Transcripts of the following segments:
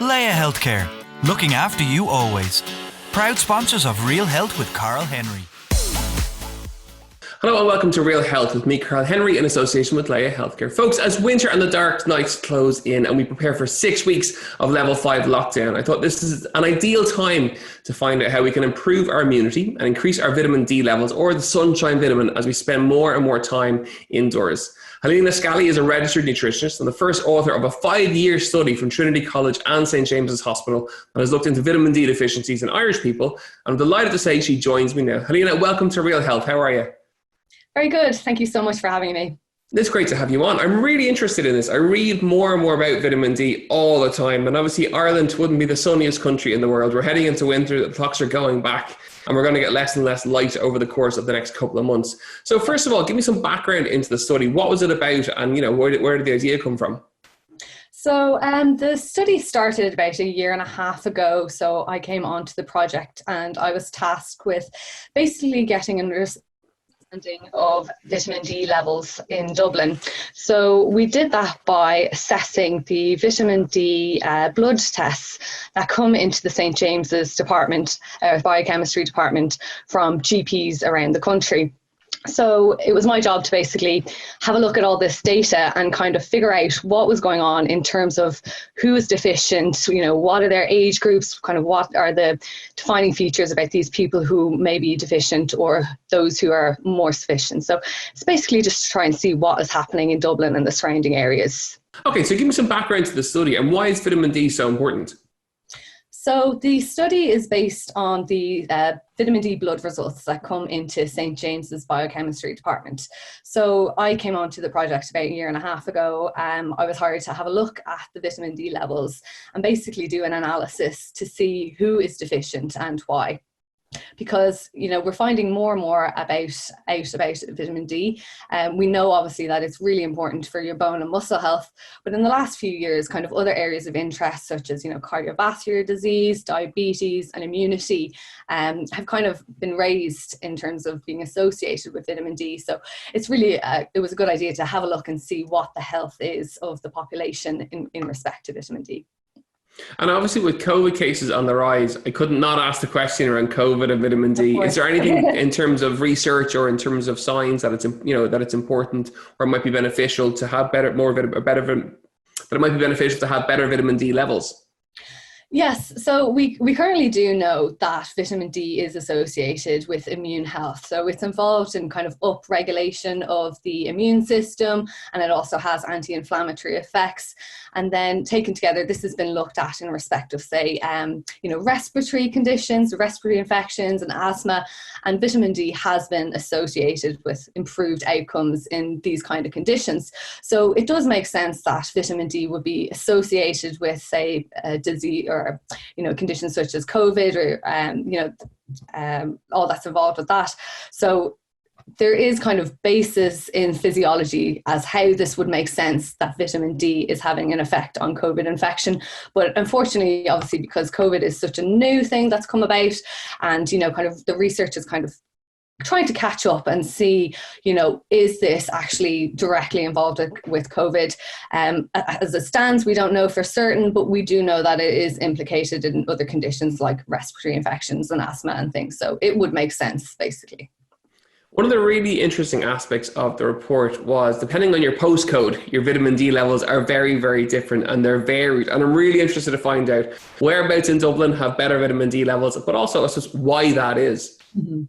Leia Healthcare, looking after you always. Proud sponsors of Real Health with Karl Henry. Hello and welcome to Real Health with me, Karl Henry, in association with Leia Healthcare. Folks, as winter and the dark nights close in and we prepare for 6 weeks of level 5 lockdown, I thought this is an ideal time to find out how we can improve our immunity and increase our vitamin D levels, or the sunshine vitamin, as we spend more and more time indoors. Helena Scully is a registered nutritionist and the first author of a 5-year study from Trinity College and St. James's Hospital that has looked into vitamin D deficiencies in Irish people. I'm delighted to say she joins me now. Helena, welcome to Real Health. How are you? Very good. Thank you so much for having me. It's great to have you on. I'm really interested in this. I read more and more about vitamin D all the time. And obviously Ireland wouldn't be the sunniest country in the world. We're heading into winter, the clocks are going back, and we're going to get less and less light over the course of the next couple of months. So first of all, give me some background into the study. What was it about, and where did the idea come from? So the study started about a year and a half ago. So I came onto the project and I was tasked with basically getting an understanding of vitamin D levels in Dublin. So we did that by assessing the vitamin D blood tests that come into the St. James's department, biochemistry department, from GPs around the country. So it was my job to basically have a look at all this data and kind of figure out what was going on in terms of who is deficient, what are their age groups, kind of what are the defining features about these people who may be deficient or those who are more sufficient. So it's basically just to try and see what is happening in Dublin and the surrounding areas. Okay, so give me some background to the study and why is vitamin D so important? So the study is based on the vitamin D blood results that come into St. James's biochemistry department. So I came onto the project about a year and a half ago. I was hired to have a look at the vitamin D levels and basically do an analysis to see who is deficient and why. Because we're finding more and more about vitamin D. We know obviously that it's really important for your bone and muscle health, but in the last few years, kind of other areas of interest such as cardiovascular disease, diabetes, and immunity have kind of been raised in terms of being associated with vitamin D. So it's really it was a good idea to have a look and see what the health is of the population in respect to vitamin D. And obviously with COVID cases on the rise, I couldn't not ask the question around COVID and vitamin D. Is there anything in terms of research or in terms of science that it's important or it might be beneficial to have better vitamin D levels? Yes, so we currently do know that vitamin D is associated with immune health. So it's involved in kind of upregulation of the immune system, and it also has anti-inflammatory effects. And then taken together, this has been looked at in respect of, say, respiratory conditions, respiratory infections and asthma. And vitamin D has been associated with improved outcomes in these kind of conditions. So it does make sense that vitamin D would be associated with, say, a disease or conditions such as COVID or all that's involved with that. So there is kind of basis in physiology as how this would make sense that vitamin D is having an effect on COVID infection. But unfortunately, obviously, because COVID is such a new thing that's come about, and kind of the research is kind of trying to catch up and see, is this actually directly involved with COVID? As it stands, we don't know for certain, but we do know that it is implicated in other conditions like respiratory infections and asthma and things. So it would make sense, basically. One of the really interesting aspects of the report was, depending on your postcode, your vitamin D levels are very, very different and they're varied. And I'm really interested to find out whereabouts in Dublin have better vitamin D levels, but also why that is. Mm-hmm.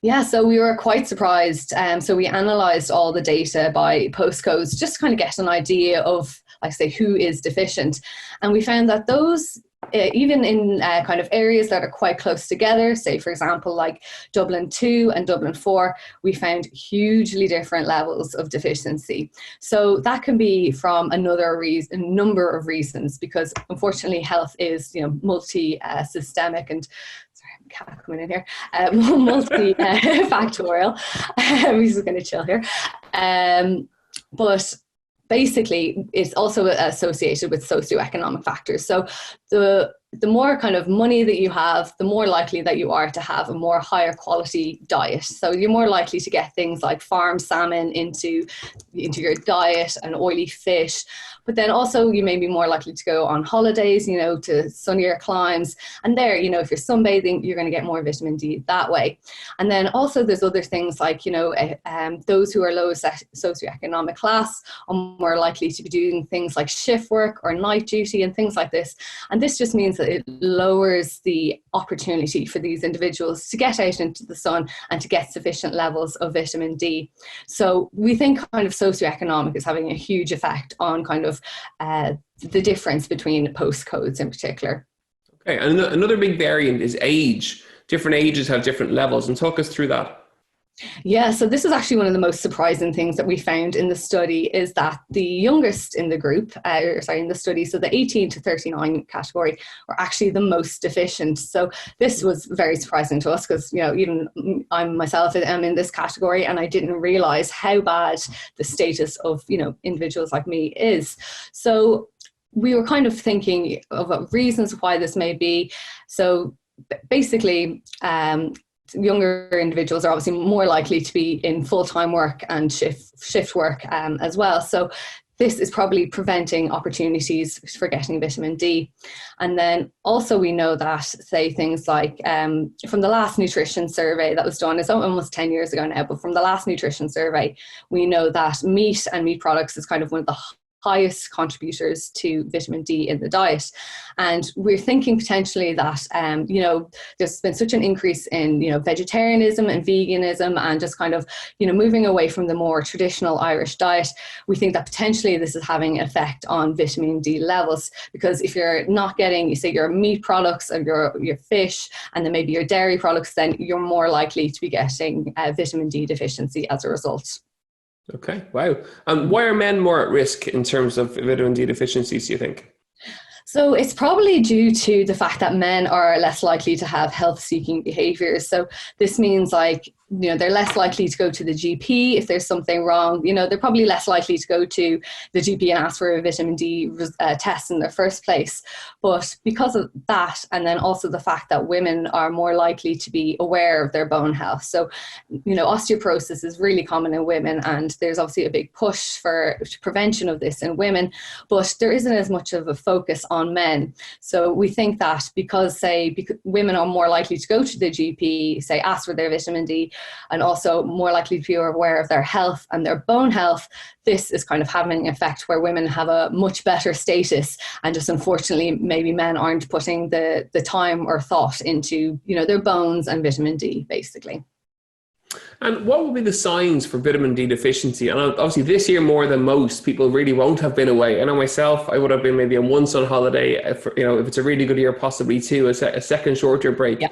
Yeah, so we were quite surprised. So we analysed all the data by postcodes just to kind of get an idea of, like, say, who is deficient. And we found that those, even in kind of areas that are quite close together, say, for example, like Dublin 2 and Dublin 4, we found hugely different levels of deficiency. So that can be from a number of reasons, because unfortunately health is, multi-systemic and cat coming in here, multi-factorial. He's just going to chill here. But basically, it's also associated with socioeconomic factors. So the the more kind of money that you have, the more likely that you are to have a more higher quality diet. So you're more likely to get things like farm salmon into your diet and oily fish. But then also you may be more likely to go on holidays, you know, to sunnier climes. And there, you know, if you're sunbathing, you're going to get more vitamin D that way. And then also there's other things like, you know, those who are lowest socioeconomic class are more likely to be doing things like shift work or night duty and things like this. And this just means that it lowers the opportunity for these individuals to get out into the sun and to get sufficient levels of vitamin D. So we think kind of socioeconomic is having a huge effect on kind of the difference between postcodes in particular. Okay, and another big variant is age. Different ages have different levels, and talk us through that. Yeah, so this is actually one of the most surprising things that we found in the study is that the youngest in the group, in the study, so the 18 to 39 category, were actually the most deficient. So this was very surprising to us because, you know, even I myself am in this category and I didn't realize how bad the status of, you know, individuals like me is. So we were kind of thinking of reasons why this may be. So basically, younger individuals are obviously more likely to be in full-time work and shift work as well. So this is probably preventing opportunities for getting vitamin D. And then also we know that, say, things like from the last nutrition survey that was done, it's almost 10 years ago now, but from the last nutrition survey, we know that meat and meat products is kind of one of the highest contributors to vitamin D in the diet. And we're thinking potentially that, you know, there's been such an increase in, you know, vegetarianism and veganism and just kind of, you know, moving away from the more traditional Irish diet. We think that potentially this is having an effect on vitamin D levels, because if you're not getting, you say, your meat products and your fish and then maybe your dairy products, then you're more likely to be getting vitamin D deficiency as a result. Okay, wow. Why are men more at risk in terms of vitamin D deficiencies, do you think? So it's probably due to the fact that men are less likely to have health-seeking behaviors. So this means, like, you know, they're less likely to go to the GP if there's something wrong. You know, they're probably less likely to go to the GP and ask for a vitamin D test in the first place. But because of that, and then also the fact that women are more likely to be aware of their bone health. So, you know, osteoporosis is really common in women, and there's obviously a big push for prevention of this in women, but there isn't as much of a focus on men. So we think that because women are more likely to go to the GP, say, ask for their vitamin D, and also more likely to be aware of their health and their bone health, this is kind of having an effect where women have a much better status, and just unfortunately maybe men aren't putting the time or thought into, you know, their bones and vitamin D basically. And what will be the signs for vitamin D deficiency? And obviously this year, more than most people really won't have been away. I know myself, I would have been maybe on once on holiday, if it's a really good year, possibly two, a second shorter break. Yeah.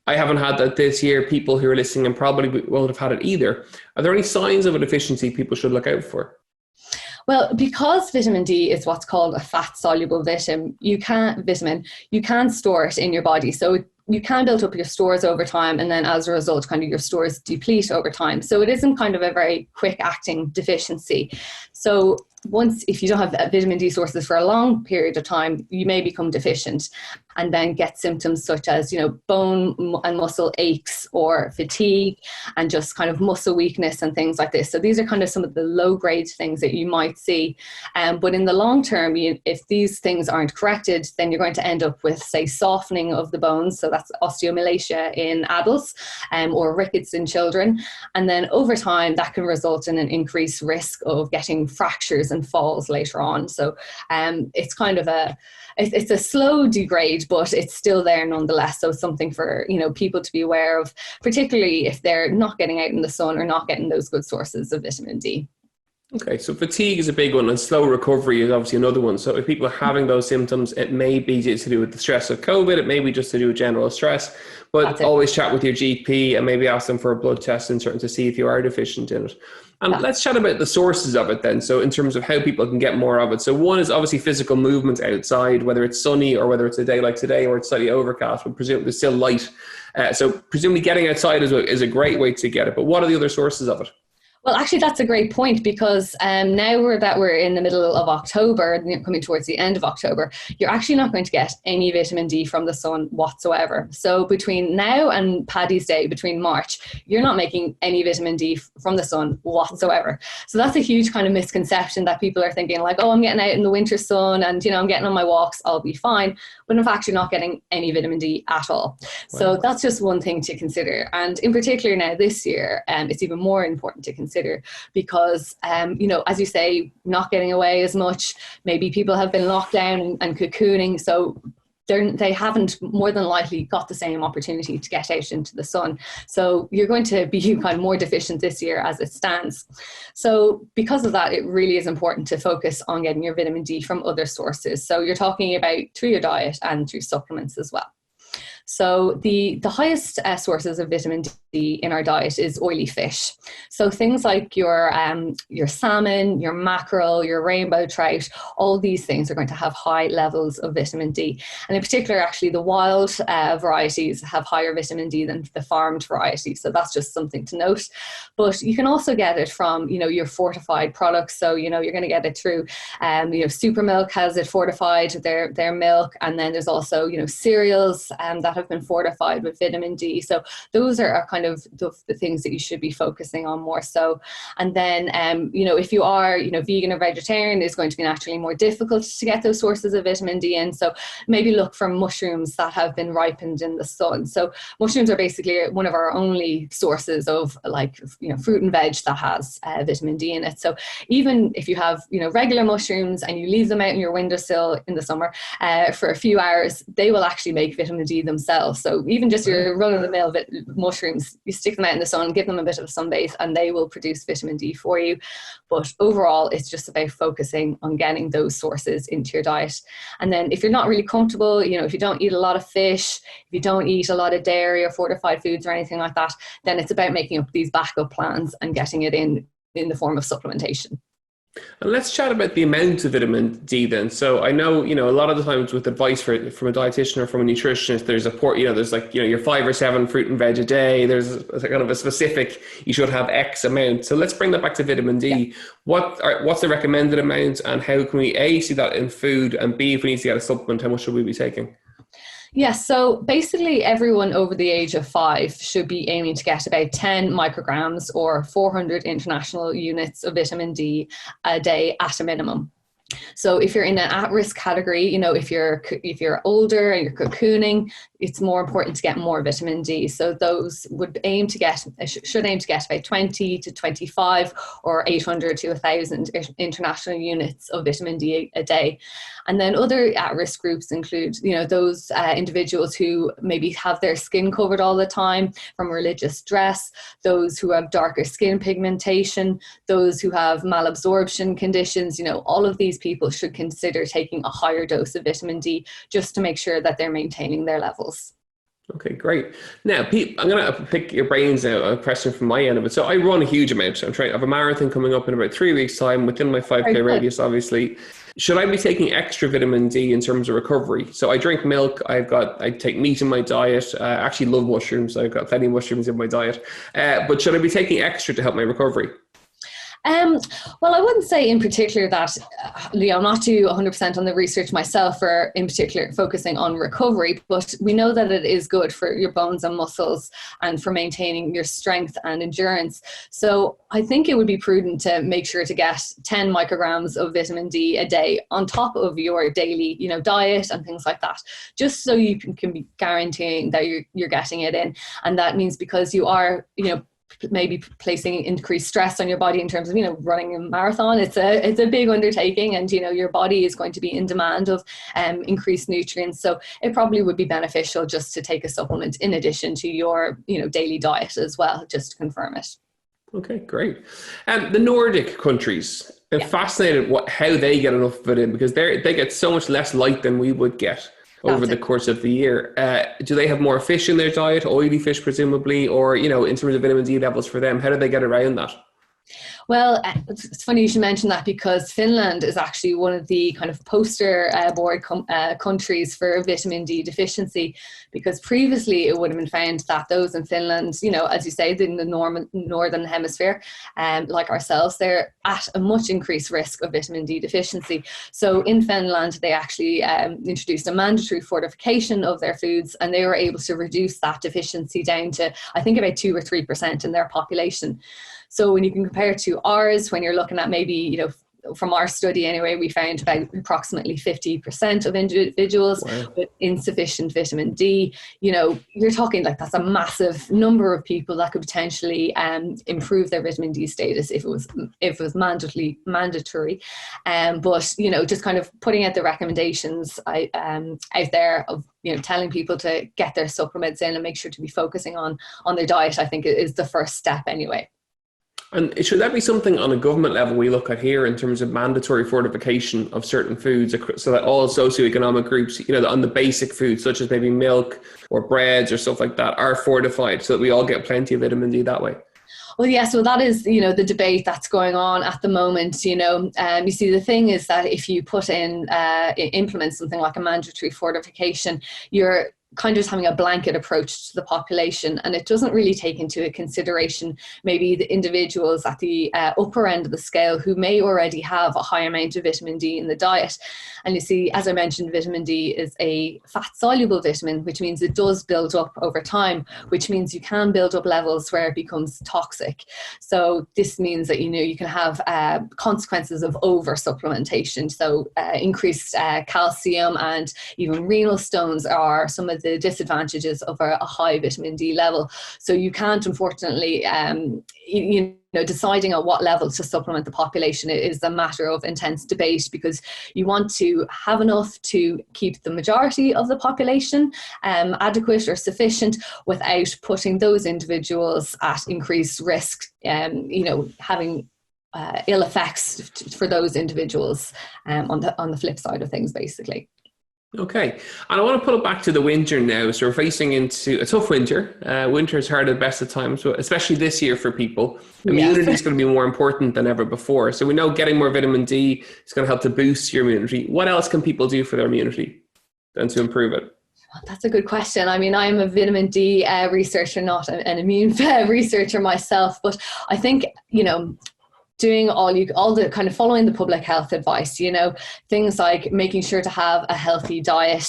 I haven't had that this year. People who are listening and probably won't have had it either. Are there any signs of a deficiency people should look out for? Well, because vitamin D is what's called a fat-soluble vitamin, you can store it in your body. So you can build up your stores over time, and then as a result, kind of your stores deplete over time. So it isn't kind of a very quick-acting deficiency. So if you don't have vitamin D sources for a long period of time, you may become deficient and then get symptoms such as, you know, bone and muscle aches or fatigue and just kind of muscle weakness and things like this. So these are kind of some of the low-grade things that you might see. But in the long term, if these things aren't corrected, then you're going to end up with, say, softening of the bones. So that's osteomalacia in adults or rickets in children. And then over time, that can result in an increased risk of getting fractures and falls later on. So it's kind of it's a slow degrade, but it's still there nonetheless. So it's something for, you know, people to be aware of, particularly if they're not getting out in the sun or not getting those good sources of vitamin D. Okay, so fatigue is a big one, and slow recovery is obviously another one. So if people are having those symptoms, it may be just to do with the stress of COVID, it may be just to do with general stress, but always chat with your GP and maybe ask them for a blood test to see if you are deficient in it. And let's chat about the sources of it then. So in terms of how people can get more of it. So one is obviously physical movement outside, whether it's sunny or whether it's a day like today or it's slightly overcast, but presumably there's still light. So presumably getting outside is a great way to get it. But what are the other sources of it? Well, actually, that's a great point, because now we're in the middle of October, coming towards the end of October, you're actually not going to get any vitamin D from the sun whatsoever. So between now and Paddy's Day, between March, you're not making any vitamin D from the sun whatsoever. So that's a huge kind of misconception, that people are thinking like, oh, I'm getting out in the winter sun and, I'm getting on my walks, I'll be fine. But in fact, you're not getting any vitamin D at all. Wow. So that's just one thing to consider. And in particular now this year, it's even more important to consider, because, as you say, not getting away as much, maybe people have been locked down and cocooning, so they haven't more than likely got the same opportunity to get out into the sun. So you're going to be kind of more deficient this year as it stands. So because of that, it really is important to focus on getting your vitamin D from other sources. So you're talking about through your diet and through supplements as well. So the highest sources of vitamin D in our diet is oily fish. So things like your salmon, your mackerel, your rainbow trout, all these things are going to have high levels of vitamin D. And in particular, actually, the wild varieties have higher vitamin D than the farmed varieties. So that's just something to note. But you can also get it from, your fortified products. So, you're going to get it through, Super Milk has it fortified, their milk. And then there's also, cereals that have been fortified with vitamin D. So those are kind of the things that you should be focusing on more so. And then, if you are, vegan or vegetarian, it's going to be naturally more difficult to get those sources of vitamin D in. So maybe look for mushrooms that have been ripened in the sun. So mushrooms are basically one of our only sources of fruit and veg that has vitamin D in it. So even if you have, regular mushrooms and you leave them out in your windowsill in the summer for a few hours, they will actually make vitamin D themselves. So even just your run-of-the-mill mushrooms, you stick them out in the sun, give them a bit of a sunbathe, and they will produce vitamin D for you. But overall, it's just about focusing on getting those sources into your diet. And then if you're not really comfortable, if you don't eat a lot of fish, if you don't eat a lot of dairy or fortified foods or anything like that, then it's about making up these backup plans and getting it in the form of supplementation. And let's chat about the amount of vitamin D then. So I know, a lot of the times with advice from a dietitian or from a nutritionist, there's there's your 5 or 7 fruit and veg a day. There's a kind of a specific, you should have X amount. So let's bring that back to vitamin D. Yeah. What's the recommended amount, and how can we A, see that in food, and B, if we need to get a supplement, how much should we be taking? Yes, so basically everyone over the age of 5 should be aiming to get about 10 micrograms or 400 international units of vitamin D a day at a minimum. So if you're in an at-risk category, if you're older and you're cocooning, it's more important to get more vitamin D. So those should aim to get about 20 to 25 or 800 to 1,000 international units of vitamin D a day. And then other at-risk groups include, those individuals who maybe have their skin covered all the time from religious stress, those who have darker skin pigmentation, those who have malabsorption conditions. All of these people should consider taking a higher dose of vitamin D just to make sure that they're maintaining their levels. Okay, great. Now, Pete, I'm going to pick your brains now, a question from my end of it. So I run a huge amount. I have a marathon coming up in about 3 weeks' time within my 5K radius, obviously. Should I be taking extra vitamin D in terms of recovery? So I drink milk. I take meat in my diet. I actually love mushrooms. I've got plenty of mushrooms in my diet. But should I be taking extra to help my recovery? Well, I wouldn't say in particular that, I'm not too 100% on the research myself for in particular focusing on recovery, but we know that it is good for your bones and muscles and for maintaining your strength and endurance. So I think it would be prudent to make sure to get 10 micrograms of vitamin D a day on top of your daily, diet and things like that, just so you can be guaranteeing that you're getting it in. And that means because you are, maybe placing increased stress on your body in terms of, running a marathon. It's a big undertaking, and, your body is going to be in demand of increased nutrients. So it probably would be beneficial just to take a supplement in addition to your, daily diet as well, just to confirm it. Okay, great. The Nordic countries, I'm fascinated how they get enough of it in, because they get so much less light than we would get over the course of the year. Do they have more fish in their diet, oily fish presumably, or, in terms of vitamin D levels for them, how do they get around that? Well, it's funny you should mention that, because Finland is actually one of the kind of poster board countries for vitamin D deficiency, because previously it would have been found that those in Finland, you know, as you say, in the northern hemisphere, like ourselves, they're at a much increased risk of vitamin D deficiency. So in Finland, they actually introduced a mandatory fortification of their foods, and they were able to reduce that deficiency down to, I think, about 2 or 3% in their population. So when you can compare to ours, when you're looking at maybe, you know, from our study anyway, we found about approximately 50% of individuals with insufficient vitamin D. You know, you're talking like that's a massive number of people that could potentially improve their vitamin D status if it was mandatory. But, you know, just kind of putting out the recommendations out there of, you know, telling people to get their supplements in and make sure to be focusing on their diet, I think is the first step anyway. And should that be something on a government level we look at here in terms of mandatory fortification of certain foods, so that all socioeconomic groups, you know, on the basic foods such as maybe milk or breads or stuff like that, are fortified so that we all get plenty of vitamin D that way? Well, yeah, so that is, you know, the debate that's going on at the moment. You know, you see, the thing is that if you implement something like a mandatory fortification, you're kind of just having a blanket approach to the population, and it doesn't really take into consideration maybe the individuals at the upper end of the scale who may already have a high amount of vitamin D in the diet. And you see, as I mentioned, vitamin D is a fat-soluble vitamin, which means it does build up over time, which means you can build up levels where it becomes toxic. So this means that, you know, you can have consequences of over-supplementation. So increased calcium and even renal stones are some of the disadvantages of a high vitamin D level. So you can't, unfortunately, you know, deciding on what level to supplement the population is a matter of intense debate, because you want to have enough to keep the majority of the population adequate or sufficient without putting those individuals at increased risk, you know, having ill effects for those individuals on the flip side of things, basically. Okay, and I want to put it back to the winter now. So we're facing into a tough winter. Winter is hard at the best of times, but especially this year for people. Immunity is going to be more important than ever before. So we know getting more vitamin D is going to help to boost your immunity. What else can people do for their immunity and to improve it? That's a good question. I mean, I'm a vitamin D researcher, not an immune researcher myself, but I think, you know, doing all the kind of following the public health advice, you know, things like making sure to have a healthy diet,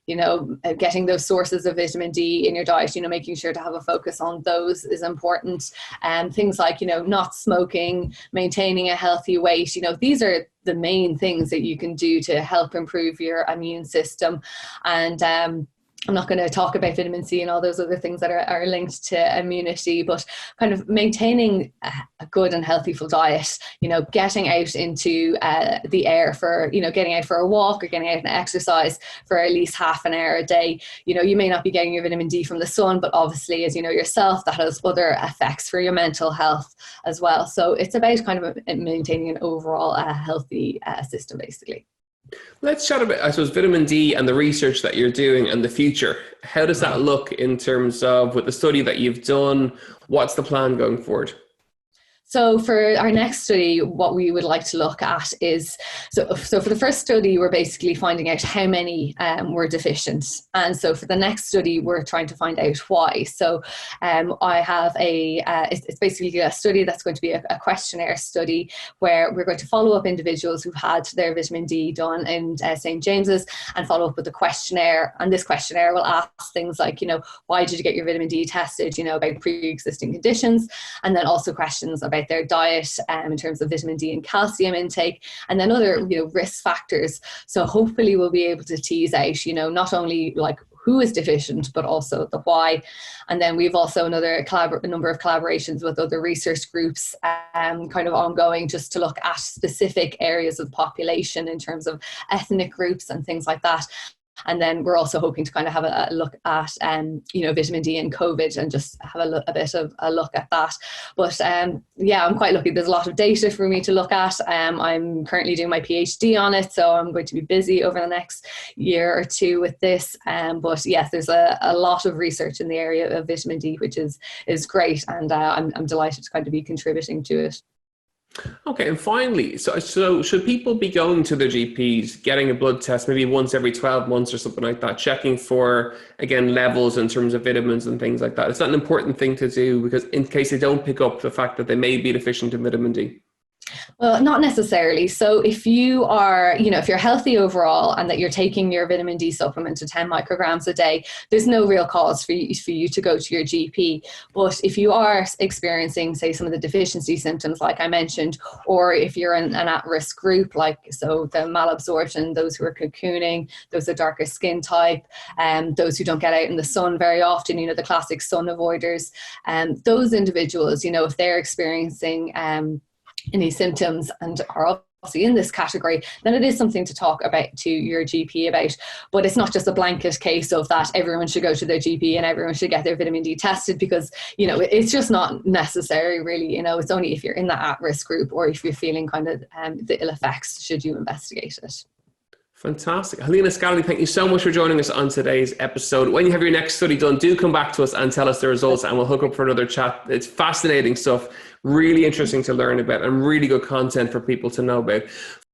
you know, getting those sources of vitamin D in your diet, you know, making sure to have a focus on those is important. And things like, you know, not smoking, maintaining a healthy weight, you know, these are the main things that you can do to help improve your immune system. And I'm not going to talk about vitamin C and all those other things that are linked to immunity, but kind of maintaining a good and healthy full diet, you know, getting out into the air for, you know, getting out for a walk or getting out and exercise for at least half an hour a day. You know, you may not be getting your vitamin D from the sun, but obviously, as you know yourself, that has other effects for your mental health as well. So it's about kind of maintaining an overall healthy system, basically. Let's chat about, I suppose, vitamin D and the research that you're doing and the future. How does that look in terms of with the study that you've done? What's the plan going forward? So for our next study, what we would like to look at is, so for the first study, we're basically finding out how many were deficient. And so for the next study, we're trying to find out why. So I have it's basically a study that's going to be a questionnaire study where we're going to follow up individuals who've had their vitamin D done in St. James's and follow up with a questionnaire. And this questionnaire will ask things like, you know, why did you get your vitamin D tested, you know, about pre-existing conditions, and then also questions about their diet in terms of vitamin D and calcium intake, and then other, you know, risk factors. So hopefully we'll be able to tease out, you know, not only like who is deficient, but also the why. And then we've also a number of collaborations with other research groups kind of ongoing, just to look at specific areas of the population in terms of ethnic groups and things like that. And then we're also hoping to kind of have a look at, you know, vitamin D and COVID, and just have a bit of a look at that. But yeah, I'm quite lucky. There's a lot of data for me to look at. I'm currently doing my PhD on it, so I'm going to be busy over the next year or two with this. But yes, there's a lot of research in the area of vitamin D, which is great, and I'm delighted to kind of be contributing to it. Okay, and finally, so should people be going to their GPs, getting a blood test maybe once every 12 months or something like that, checking for, again, levels in terms of vitamins and things like that? Is that an important thing to do, because in case they don't pick up the fact that they may be deficient in vitamin D? Well, not necessarily. So if you are, if you're healthy overall and that you're taking your vitamin D supplement to 10 micrograms a day, there's no real cause for you to go to your GP. But if you are experiencing, say, some of the deficiency symptoms, like I mentioned, or if you're in an at-risk group, so the malabsorption, those who are cocooning, those with darker skin type, those who don't get out in the sun very often, the classic sun avoiders, those individuals, if they're experiencing any symptoms and are obviously in this category, then it is something to talk about to your GP about. But it's not just a blanket case of that everyone should go to their GP and everyone should get their vitamin D tested, because, it's just not necessary really. It's only if you're in that at-risk group or if you're feeling kind of the ill effects should you investigate it. Fantastic. Helena Scully, thank you so much for joining us on today's episode. When you have your next study done, do come back to us and tell us the results, and we'll hook up for another chat. It's fascinating stuff, really interesting to learn about, and really good content for people to know about.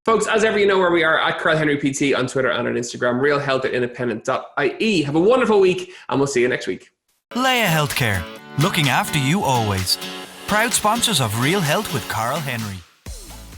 Folks, as ever, you know where we are, at Karl Henry PT on Twitter and on Instagram, realhealth@independent.ie. Have a wonderful week, and we'll see you next week. Leia Healthcare, looking after you always. Proud sponsors of Real Health with Karl Henry.